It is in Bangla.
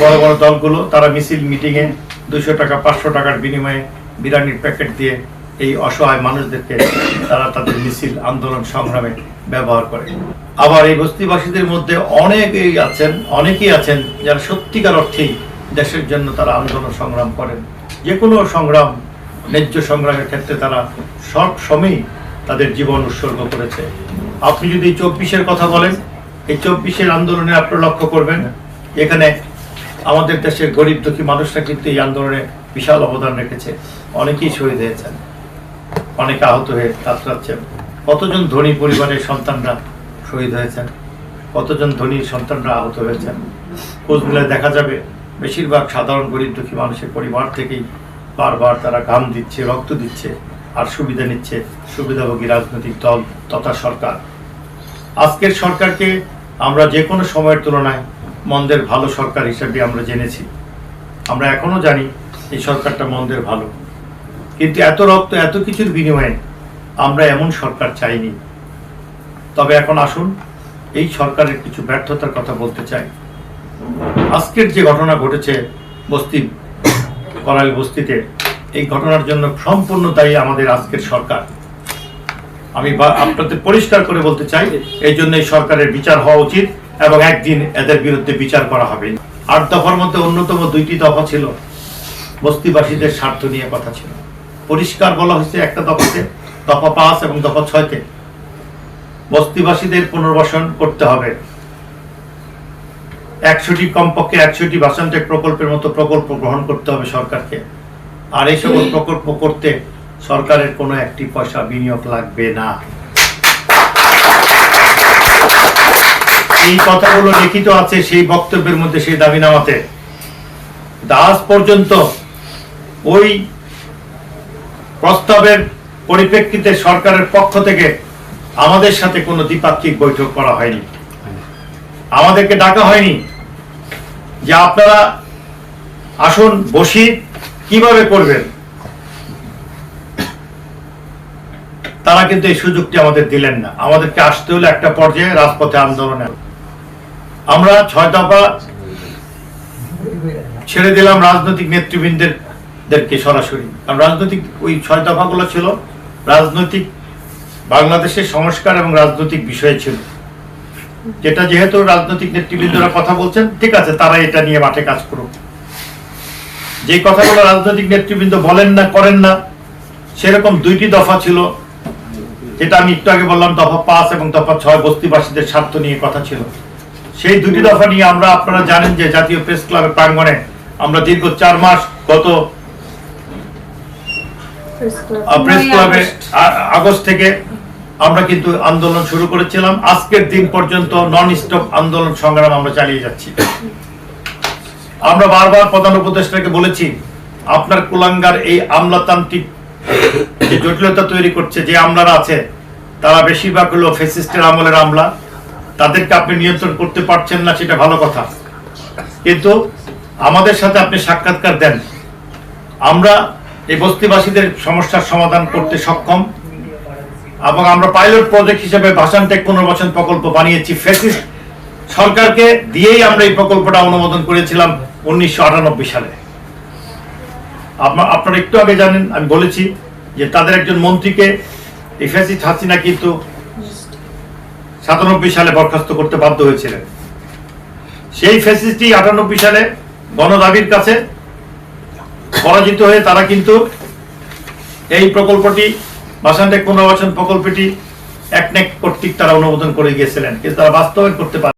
বড় বড় দলগুলো তারা মিছিল মিটিংয়ে 200 টাকা 500 টাকার বিনিময়ে বিরিয়ানির প্যাকেট দিয়ে এই অসহায় মানুষদেরকে তারা তাদের মিছিল আন্দোলন সংগ্রামে ব্যবহার করে। আবার এই বস্তিবাসীদের মধ্যে অনেকেই আছেন যারা সত্যিকার অর্থেই দেশের জন্য তারা আন্দোলন সংগ্রাম করেন। যে কোনো সংগ্রাম, ন্যায্য সংগ্রামের ক্ষেত্রে তারা সব সময়ই তাদের জীবন উৎসর্গ করেছে। আপনি যদি 24-এর কথা বলেন, এই 24-এর আন্দোলনে আপনারা লক্ষ্য করবেন এখানে আমাদের দেশের গরিব দুঃখী মানুষরা কিন্তু এই আন্দোলনে বিশাল অবদান রেখেছে। অনেকেই শহীদ হয়েছেন, অনেকে আহত হয়ে কাতরাচ্ছেন। কতজন ধনী পরিবারের সন্তানরা শহীদ হয়েছেন, কতজন ধনী সন্তানরা আহত হয়েছেন। খোঁজ নিলে দেখা যাবে বেশিরভাগ সাধারণ গরিব দুঃখী মানুষের পরিবার থেকেই বারবার তারা ঘাম দিচ্ছে, রক্ত দিচ্ছে, আর সুবিধা নিচ্ছে সুবিধাভোগী রাজনৈতিক দল তথা সরকার। আজকের সরকারকে আমরা যে কোনো সময়ের তুলনায় মন্দের ভালো সরকার হিসেবে আমরা জেনেছি। আমরা এখনো জানি এই সরকারটা মন্দের ভালো, কিন্তু এত রক্ত এত কিছুর বিনিময়ে আমরা এমন সরকার চাইনি। তবে এখন আসুন এই সরকারের কিছু ব্যর্থতার কথা বলতে চাই। আজকের যে ঘটনা ঘটেছে করাইল বস্তিতে, এই ঘটনার জন্য সম্পূর্ণ দায়ী আমাদের আজকের সরকার। আমি আপনাদের পরিষ্কার করে বলতে চাই, এই জন্য এই সরকারের বিচার হওয়া উচিত এবং একদিন এদের বিরুদ্ধে বিচার করা হবে। 8 দফার মধ্যে অন্যতম 2টি দফা ছিল বস্তিবাসীদের স্বার্থ নিয়ে কথা ছিল। পরিষ্কার বলা হয়েছে একটা দফাতে, দফা 5 এবং দফা 6-তে বস্তিবাসীদের পুনর্বাসন করতে হবে। 100টি কমপক্ষে 100টি বাসন্টেক প্রকল্পের মতো প্রকল্প গ্রহণ করতে হবে সরকারকে। আর এই সকল প্রকল্প করতে সরকারের কোনো একটি পয়সা বিনিয়োগ লাগবে না। এই কথাগুলো লিখিত আছে সেই বক্তব্যের মধ্যে, সেই দাবিনামাতে। আজ পর্যন্ত ওই প্রস্তাবের পরিপ্রেক্ষিতে সরকারের পক্ষ থেকে আমাদের সাথে কোনো দ্বিপাক্ষিক বৈঠক করা হয়নি, আমাদেরকে ডাকা হয়নি যে আপনারা আসুন বসি কিভাবে করবেন। তারা কিন্তু এই সুযোগটি আমাদের দিলেন না। আমাদেরকে আসতে হলে একটা পর্যায়ে রাজপথে আন্দোলনে। আমরা 6 দফা ছেড়ে দিলাম রাজনৈতিক নেতৃবৃন্দদেরকে সরাসরি, কারণ রাজনৈতিক ওই 6 দফাগুলো ছিল রাজনৈতিক বাংলাদেশের সংস্কার এবং রাজনৈতিক বিষয় ছিল, যেটা যেহেতু রাজনৈতিক নেতৃবৃন্দরা কথা বলছেন, ঠিক আছে তারা এটা নিয়ে মাঠে কাজ করুক। যে কথাগুলো রাজনৈতিক নেতৃবৃন্দ বলেন না, করেন না, সেরকম 2টি দফা ছিল, যেটা আমি একটু আগে বললাম দফা 5 এবং দফা 6 বস্তিবাসীদের স্বার্থ নিয়ে কথা ছিল। সেই 2টি দফা নিয়ে আপনারা জানেন যে জাতীয় প্রেস ক্লাবের প্রাঙ্গণে আমরা দীর্ঘ 4 মাস গত প্রেস ক্লাবে আগস্ট থেকে আমরা কিন্তু আন্দোলন শুরু করেছিলাম। আজকের দিন পর্যন্ত নন স্টপ আন্দোলন সংগ্রাম আমরা চালিয়ে যাচ্ছি। আমরা বারবার প্রধান উপদেষ্টাকে বলেছি, আপনার কুলাঙ্গার এই আমলাতান্ত্রিক যে জটিলতা তৈরি করছে, যে আমলারা আছে তারা বেশিরভাগ হলো ফ্যাসিস্টের আমলের আমলা, তাদেরকে আপনি নিয়ন্ত্রণ করতে পারছেন না, সেটা ভালো কথা, কিন্তু আমাদের সাথে আপনি সাক্ষাৎকার দেন, আমরা এই বস্তিবাসীদের সমস্যার সমাধান করতে সক্ষম। এবং আমরা পাইলট প্রজেক্ট হিসেবে ভাষানটেক পুনর্বাসন প্রকল্প বানিয়েছি। ফ্যাসিস্ট সরকারকে দিয়েই আমরা এই প্রকল্পটা অনুমোদন করেছিলাম 1998 সালে। আপনারা একটু আগে জানেন, আমি বলেছি যে তাদের একজন মন্ত্রীকে এই ফ্যাসিস্ট হাসিনা কিন্তু 97 সালে বরখাস্ত করতে বাধ্য হয়েছিলেন। সেই ফ্যাসিস্টই 98 সালে গণদাবির কাছে পরাজিত হয়ে তারা কিন্তু এই প্রকল্পটি, ভাষানটেক পুনর্বাসন প্রকল্পটি একনেক কর্তৃক তারা অনুমোদন করে গিয়েছিলেন, কিন্তু তারা বাস্তবায়ন করতে পারে